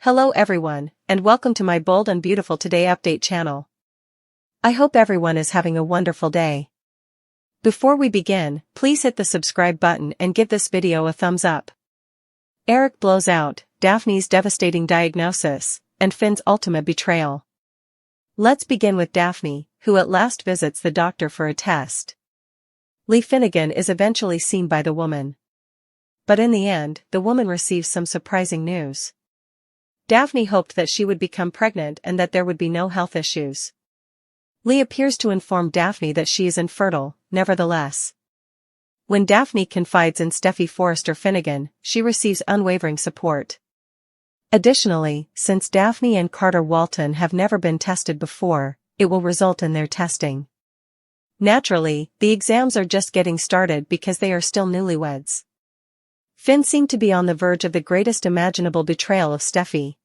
Hello everyone, and welcome to my Bold and Beautiful Today update channel. I hope everyone is having a wonderful day. Before we begin, please hit the subscribe button and give this video a thumbs up. Eric blows out, Daphne's devastating diagnosis, and Finn's ultimate betrayal. Let's begin with Daphne, who at last visits the doctor for a test. Lee Finnegan is eventually seen by the woman. But in the end, the woman receives some surprising news. Daphne hoped that she would become pregnant and that there would be no health issues. Lee appears to inform Daphne that she is infertile, nevertheless. When Daphne confides in Steffi Forrester Finnegan, she receives unwavering support. Additionally, since Daphne and Carter Walton have never been tested before, it will result in their testing. Naturally, the exams are just getting started because they are still newlyweds. Finn seemed to be on the verge of the greatest imaginable betrayal of Steffi.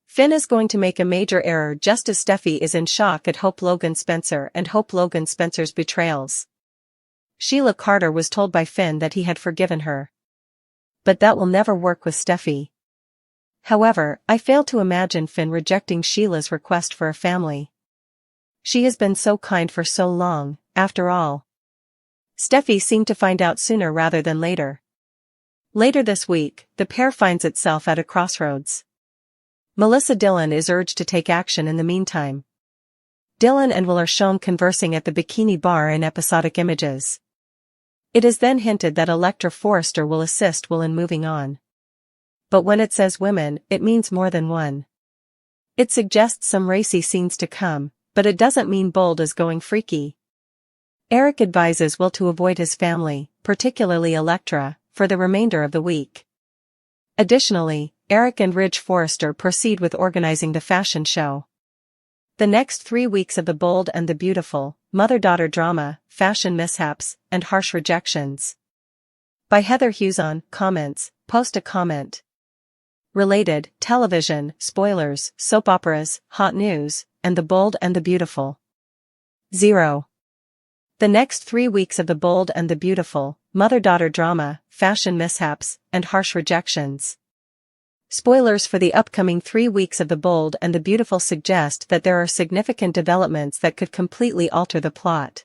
Finn is going to make a major error just as Steffi is in shock at Hope Logan Spencer and Hope Logan Spencer's betrayals. Sheila Carter was told by Finn that he had forgiven her. But that will never work with Steffi. However, I fail to imagine Finn rejecting Sheila's request for a family. She has been so kind for so long, after all. Steffi seemed to find out sooner rather than later. Later this week, the pair finds itself at a crossroads. Melissa Dillon is urged to take action in the meantime. Dillon and Will are shown conversing at the bikini bar in episodic images. It is then hinted that Electra Forrester will assist Will in moving on. But when it says women, it means more than one. It suggests some racy scenes to come, but it doesn't mean Bold is going freaky. Eric advises Will to avoid his family, particularly Electra, for the remainder of the week. Additionally, Eric and Ridge Forrester proceed with organizing the fashion show. The next 3 weeks of the Bold and the Beautiful, mother-daughter drama, fashion mishaps, and harsh rejections. By Heather Hughes comments, post a comment. Related, television, spoilers, soap operas, hot news, and the Bold and the Beautiful. 0. The next 3 weeks of the Bold and the Beautiful, mother-daughter drama, fashion mishaps, and harsh rejections. Spoilers for the upcoming 3 weeks of the Bold and the Beautiful suggest that there are significant developments that could completely alter the plot.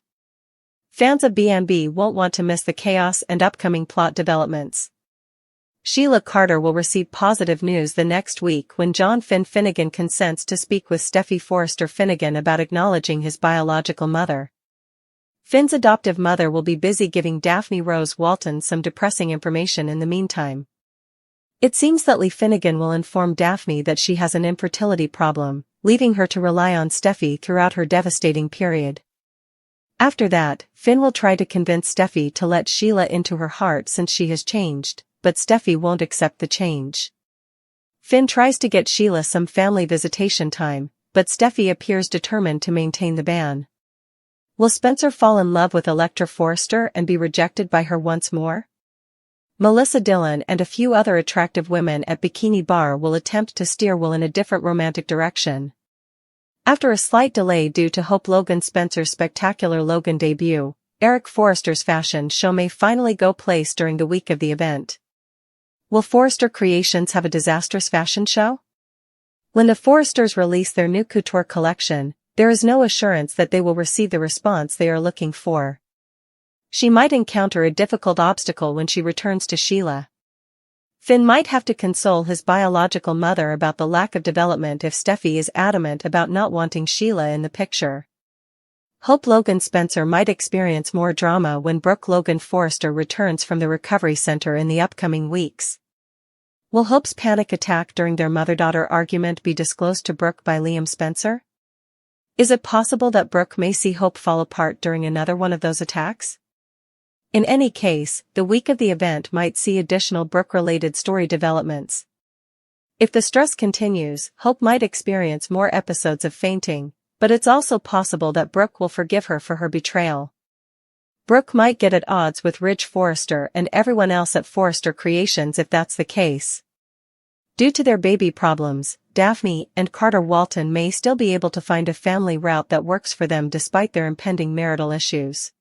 Fans of B&B won't want to miss the chaos and upcoming plot developments. Sheila Carter will receive positive news the next week when John Finn Finnegan consents to speak with Steffi Forrester Finnegan about acknowledging his biological mother. Finn's adoptive mother will be busy giving Daphne Rose Walton some depressing information in the meantime. It seems that Lee Finnegan will inform Daphne that she has an infertility problem, leaving her to rely on Steffi throughout her devastating period. After that, Finn will try to convince Steffi to let Sheila into her heart since she has changed, but Steffi won't accept the change. Finn tries to get Sheila some family visitation time, but Steffi appears determined to maintain the ban. Will Spencer fall in love with Electra Forrester and be rejected by her once more? Melissa Dillon and a few other attractive women at Bikini Bar will attempt to steer Will in a different romantic direction. After a slight delay due to Hope Logan Spencer's spectacular Logan debut, Eric Forrester's fashion show may finally go place during the week of the event. Will Forrester Creations have a disastrous fashion show? When the Forresters release their new couture collection, there is no assurance that they will receive the response they are looking for. She might encounter a difficult obstacle when she returns to Sheila. Finn might have to console his biological mother about the lack of development if Steffi is adamant about not wanting Sheila in the picture. Hope Logan Spencer might experience more drama when Brooke Logan Forrester returns from the recovery center in the upcoming weeks. Will Hope's panic attack during their mother-daughter argument be disclosed to Brooke by Liam Spencer? Is it possible that Brooke may see Hope fall apart during another one of those attacks? In any case, the week of the event might see additional Brooke-related story developments. If the stress continues, Hope might experience more episodes of fainting, but it's also possible that Brooke will forgive her for her betrayal. Brooke might get at odds with Ridge Forrester and everyone else at Forrester Creations if that's the case. Due to their baby problems, Daphne and Carter Walton may still be able to find a family route that works for them despite their impending marital issues.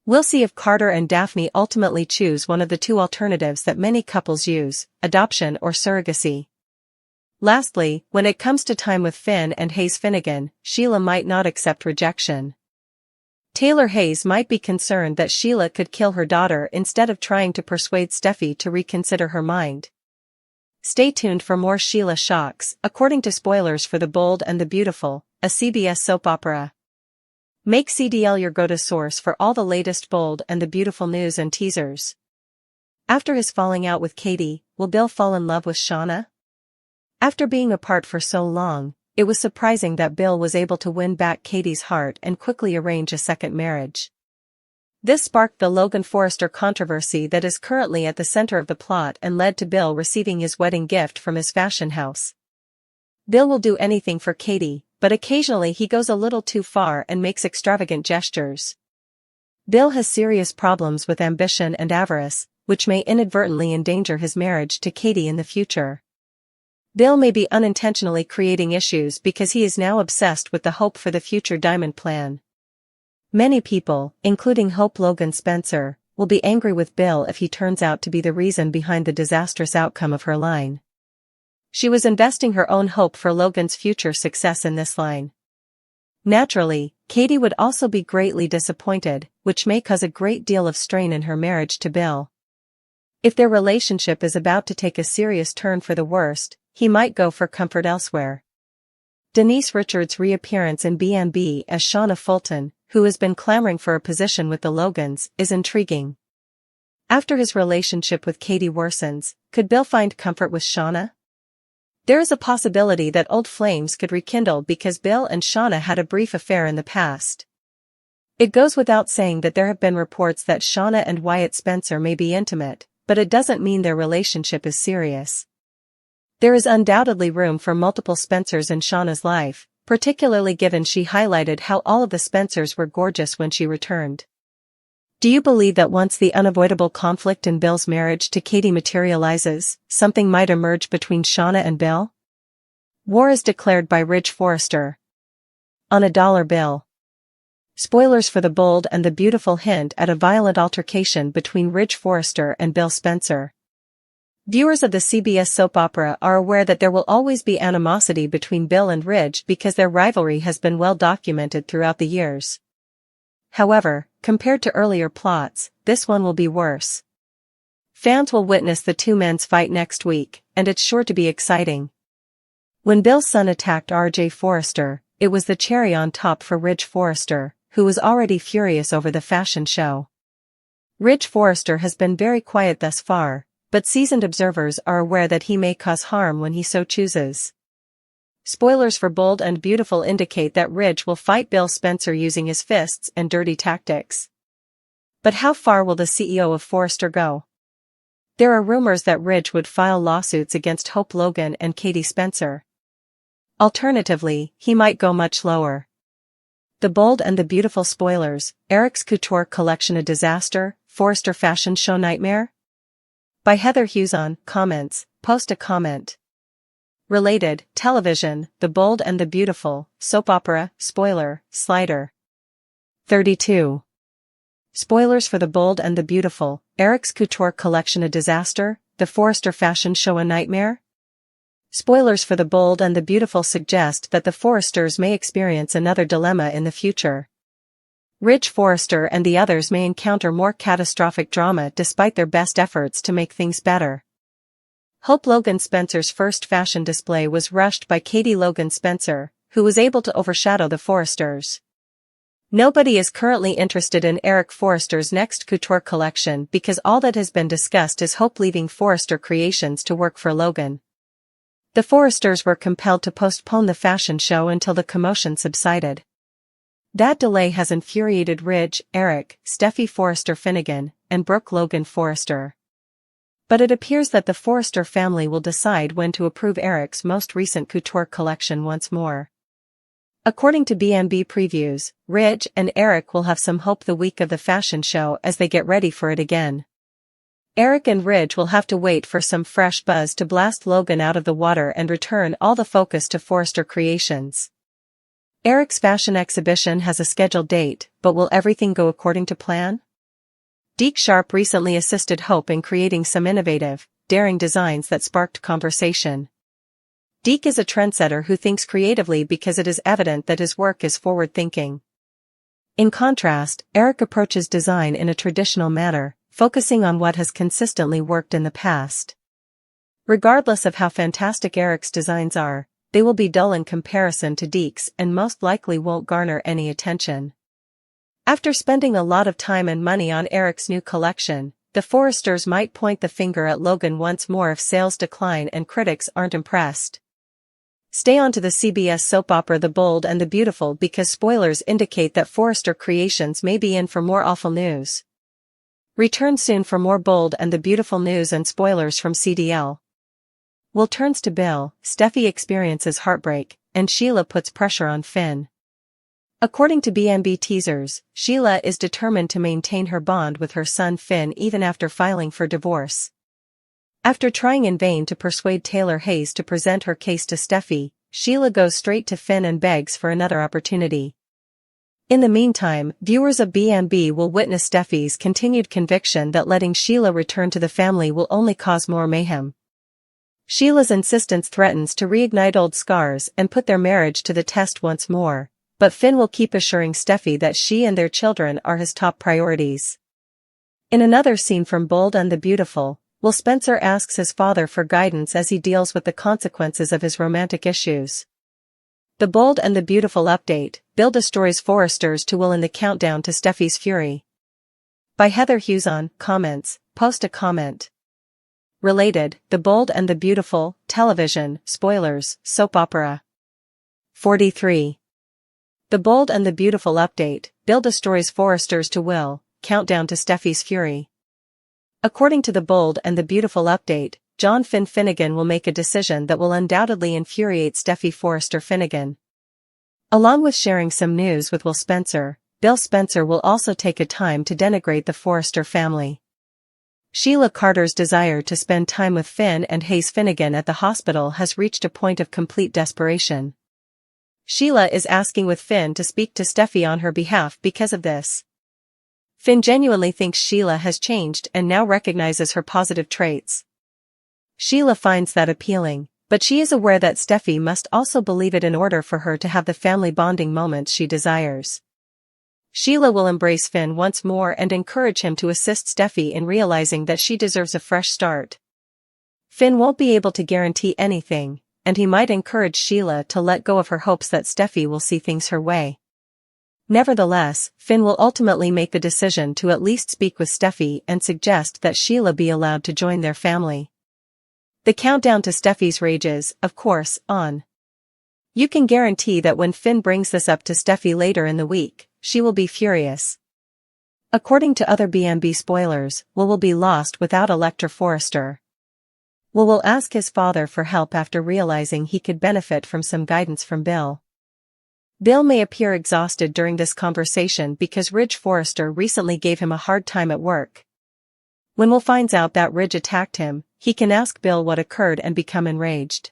We'll see if Carter and Daphne ultimately choose one of the two alternatives that many couples use, adoption or surrogacy. Lastly, when it comes to time with Finn and Hayes Finnegan, Sheila might not accept rejection. Taylor Hayes might be concerned that Sheila could kill her daughter instead of trying to persuade Steffi to reconsider her mind. Stay tuned for more Sheila shocks, according to spoilers for The Bold and the Beautiful, a CBS soap opera. Make CDL your go-to source for all the latest Bold and the Beautiful news and teasers. After his falling out with Katie, will Bill fall in love with Shauna? After being apart for so long, it was surprising that Bill was able to win back Katie's heart and quickly arrange a second marriage. This sparked the Logan Forrester controversy that is currently at the center of the plot and led to Bill receiving his wedding gift from his fashion house. Bill will do anything for Katie, but occasionally he goes a little too far and makes extravagant gestures. Bill has serious problems with ambition and avarice, which may inadvertently endanger his marriage to Katie in the future. Bill may be unintentionally creating issues because he is now obsessed with the Hope for the Future Diamond Plan. Many people, including Hope Logan Spencer, will be angry with Bill if he turns out to be the reason behind the disastrous outcome of her line. She was investing her own hope for Logan's future success in this line. Naturally, Katie would also be greatly disappointed, which may cause a great deal of strain in her marriage to Bill. If their relationship is about to take a serious turn for the worst, he might go for comfort elsewhere. Denise Richards' reappearance in B&B as Shauna Fulton, who has been clamoring for a position with the Logans, is intriguing. After his relationship with Katie worsens, could Bill find comfort with Shauna? There is a possibility that old flames could rekindle because Bill and Shauna had a brief affair in the past. It goes without saying that there have been reports that Shauna and Wyatt Spencer may be intimate, but it doesn't mean their relationship is serious. There is undoubtedly room for multiple Spencers in Shauna's life, particularly given she highlighted how all of the Spencers were gorgeous when she returned. Do you believe that once the unavoidable conflict in Bill's marriage to Katie materializes, something might emerge between Shauna and Bill? War is declared by Ridge Forrester. On a dollar bill. Spoilers for The Bold and the Beautiful hint at a violent altercation between Ridge Forrester and Bill Spencer. Viewers of the CBS soap opera are aware that there will always be animosity between Bill and Ridge because their rivalry has been well documented throughout the years. However, compared to earlier plots, this one will be worse. Fans will witness the two men's fight next week, and it's sure to be exciting. When Bill's son attacked R.J. Forrester, it was the cherry on top for Ridge Forrester, who was already furious over the fashion show. Ridge Forrester has been very quiet thus far, but seasoned observers are aware that he may cause harm when he so chooses. Spoilers for Bold and Beautiful indicate that Ridge will fight Bill Spencer using his fists and dirty tactics. But how far will the CEO of Forrester go? There are rumors that Ridge would file lawsuits against Hope Logan and Katie Spencer. Alternatively, he might go much lower. The Bold and the Beautiful spoilers, Eric's couture collection a disaster, Forrester fashion show nightmare? By Heather Hughes comments, post a comment. Related, television, The Bold and the Beautiful, soap opera, spoiler, slider. 32. Spoilers for The Bold and the Beautiful, Eric's couture collection a disaster, the Forrester fashion show a nightmare? Spoilers for The Bold and the Beautiful suggest that the Forresters may experience another dilemma in the future. Ridge Forrester and the others may encounter more catastrophic drama despite their best efforts to make things better. Hope Logan Spencer's first fashion display was rushed by Katie Logan Spencer, who was able to overshadow the Forresters. Nobody is currently interested in Eric Forrester's next couture collection because all that has been discussed is Hope leaving Forrester Creations to work for Logan. The Forresters were compelled to postpone the fashion show until the commotion subsided. That delay has infuriated Ridge, Eric, Steffi Forrester Finnegan, and Brooke Logan Forrester. But it appears that the Forrester family will decide when to approve Eric's most recent couture collection once more. According to B&B previews, Ridge and Eric will have some hope the week of the fashion show as they get ready for it again. Eric and Ridge will have to wait for some fresh buzz to blast Logan out of the water and return all the focus to Forrester Creations. Eric's fashion exhibition has a scheduled date, but will everything go according to plan? Deke Sharp recently assisted Hope in creating some innovative, daring designs that sparked conversation. Deke is a trendsetter who thinks creatively because it is evident that his work is forward-thinking. In contrast, Eric approaches design in a traditional manner, focusing on what has consistently worked in the past. Regardless of how fantastic Eric's designs are, they will be dull in comparison to Deke's and most likely won't garner any attention. After spending a lot of time and money on Eric's new collection, the Forresters might point the finger at Logan once more if sales decline and critics aren't impressed. Stay on to the CBS soap opera The Bold and the Beautiful because spoilers indicate that Forrester Creations may be in for more awful news. Return soon for more Bold and the Beautiful news and spoilers from CDL. Will turns to Bill, Steffi experiences heartbreak, and Sheila puts pressure on Finn. According to BNB teasers, Sheila is determined to maintain her bond with her son Finn even after filing for divorce. After trying in vain to persuade Taylor Hayes to present her case to Steffi, Sheila goes straight to Finn and begs for another opportunity. In the meantime, viewers of BNB will witness Steffi's continued conviction that letting Sheila return to the family will only cause more mayhem. Sheila's insistence threatens to reignite old scars and put their marriage to the test once more, but Finn will keep assuring Steffi that she and their children are his top priorities. In another scene from Bold and the Beautiful, Will Spencer asks his father for guidance as he deals with the consequences of his romantic issues. The Bold and the Beautiful update, Bill destroys Forresters to Will in the countdown to Steffi's fury. By Heather Hughes comments, post a comment. Related, The Bold and the Beautiful, television, spoilers, soap opera. 43. The Bold and the Beautiful update, Bill destroys Forresters to Will, countdown to Steffi's fury. According to The Bold and the Beautiful update, John Finn Finnegan will make a decision that will undoubtedly infuriate Steffi Forrester Finnegan. Along with sharing some news with Will Spencer, Bill Spencer will also take a time to denigrate the Forrester family. Sheila Carter's desire to spend time with Finn and Hayes Finnegan at the hospital has reached a point of complete desperation. Sheila is asking with Finn to speak to Steffi on her behalf because of this. Finn genuinely thinks Sheila has changed and now recognizes her positive traits. Sheila finds that appealing, but she is aware that Steffi must also believe it in order for her to have the family bonding moments she desires. Sheila will embrace Finn once more and encourage him to assist Steffi in realizing that she deserves a fresh start. Finn won't be able to guarantee anything, and he might encourage Sheila to let go of her hopes that Steffi will see things her way. Nevertheless, Finn will ultimately make the decision to at least speak with Steffi and suggest that Sheila be allowed to join their family. The countdown to Steffi's rages, of course, on. You can guarantee that when Finn brings this up to Steffi later in the week, she will be furious. According to other BNB spoilers, Will be lost without Electra Forrester. Will ask his father for help after realizing he could benefit from some guidance from Bill. Bill may appear exhausted during this conversation because Ridge Forrester recently gave him a hard time at work. When Will finds out that Ridge attacked him, he can ask Bill what occurred and become enraged.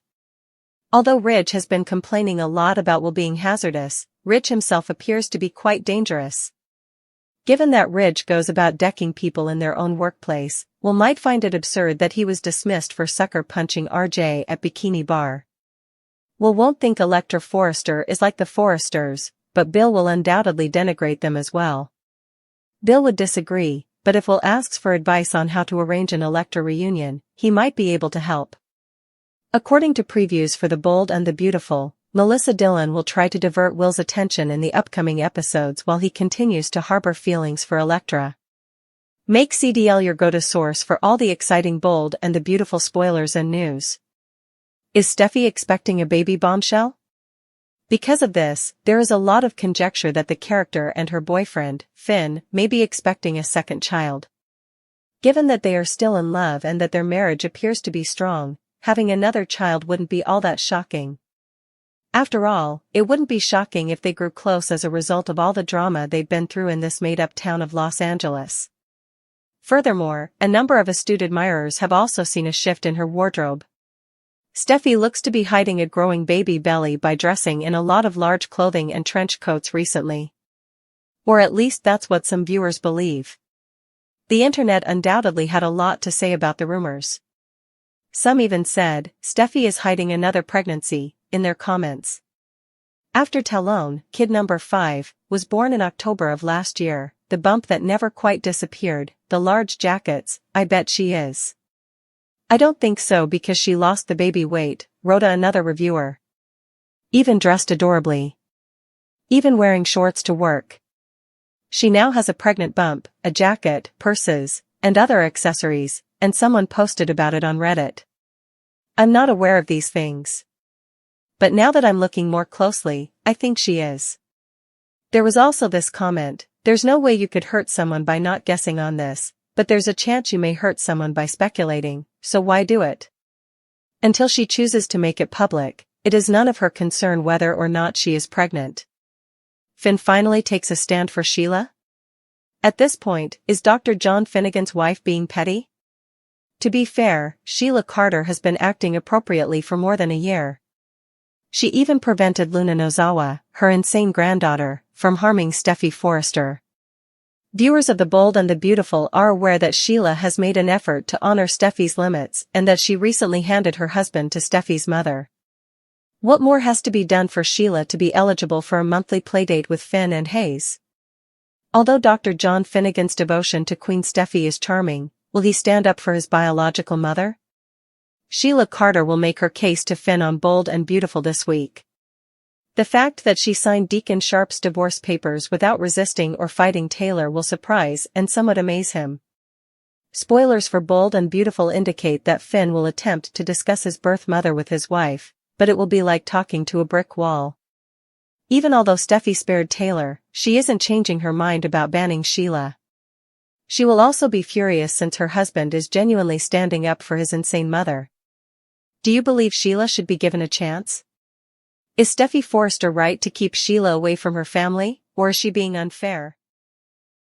Although Ridge has been complaining a lot about Will being hazardous, Ridge himself appears to be quite dangerous. Given that Ridge goes about decking people in their own workplace, Will might find it absurd that he was dismissed for sucker punching RJ at Bikini Bar. Will won't think Electra Forrester is like the Forresters, but Bill will undoubtedly denigrate them as well. Bill would disagree, but if Will asks for advice on how to arrange an Electra reunion, he might be able to help. According to previews for The Bold and the Beautiful, Melissa Dillon will try to divert Will's attention in the upcoming episodes while he continues to harbor feelings for Electra. Make CDL your go-to source for all the exciting Bold and the Beautiful spoilers and news. Is Steffi expecting a baby Bombshell? Because of this, there is a lot of conjecture that the character and her boyfriend, Finn, may be expecting a second child. Given that they are still in love and that their marriage appears to be strong, having another child wouldn't be all that shocking. After all, it wouldn't be shocking if they grew close as a result of all the drama they've been through in this made-up town of Los Angeles. Furthermore, a number of astute admirers have also seen a shift in her wardrobe. Steffi looks to be hiding a growing baby belly by dressing in a lot of large clothing and trench coats recently. Or at least that's what some viewers believe. The internet undoubtedly had a lot to say about the rumors. Some even said, Steffi is hiding another pregnancy, in their comments. After Talon, kid number 5, was born in October of last year, the bump that never quite disappeared, the large jackets, I bet she is. I don't think so because she lost the baby weight, wrote another reviewer. Even dressed adorably. Even wearing shorts to work. She now has a pregnant bump, a jacket, purses, and other accessories, and someone posted about it on Reddit. I'm not aware of these things. But now that I'm looking more closely, I think she is. There was also this comment, there's no way you could hurt someone by not guessing on this, but there's a chance you may hurt someone by speculating, so why do it? Until she chooses to make it public, it is none of her concern whether or not she is pregnant. Finn finally takes a stand for Sheila? At this point, is Dr. John Finnegan's wife being petty? To be fair, Sheila Carter has been acting appropriately for more than a year. She even prevented Luna Nozawa, her insane granddaughter, from harming Steffi Forrester. Viewers of The Bold and the Beautiful are aware that Sheila has made an effort to honor Steffi's limits and that she recently handed her husband to Steffi's mother. What more has to be done for Sheila to be eligible for a monthly playdate with Finn and Hayes? Although Dr. John Finnegan's devotion to Queen Steffi is charming, will he stand up for his biological mother? Sheila Carter will make her case to Finn on Bold and Beautiful this week. The fact that she signed Deacon Sharp's divorce papers without resisting or fighting Taylor will surprise and somewhat amaze him. Spoilers for Bold and Beautiful indicate that Finn will attempt to discuss his birth mother with his wife, but it will be like talking to a brick wall. Even although Steffi spared Taylor, she isn't changing her mind about banning Sheila. She will also be furious since her husband is genuinely standing up for his insane mother. Do you believe Sheila should be given a chance? Is Steffi Forrester right to keep Sheila away from her family, or is she being unfair?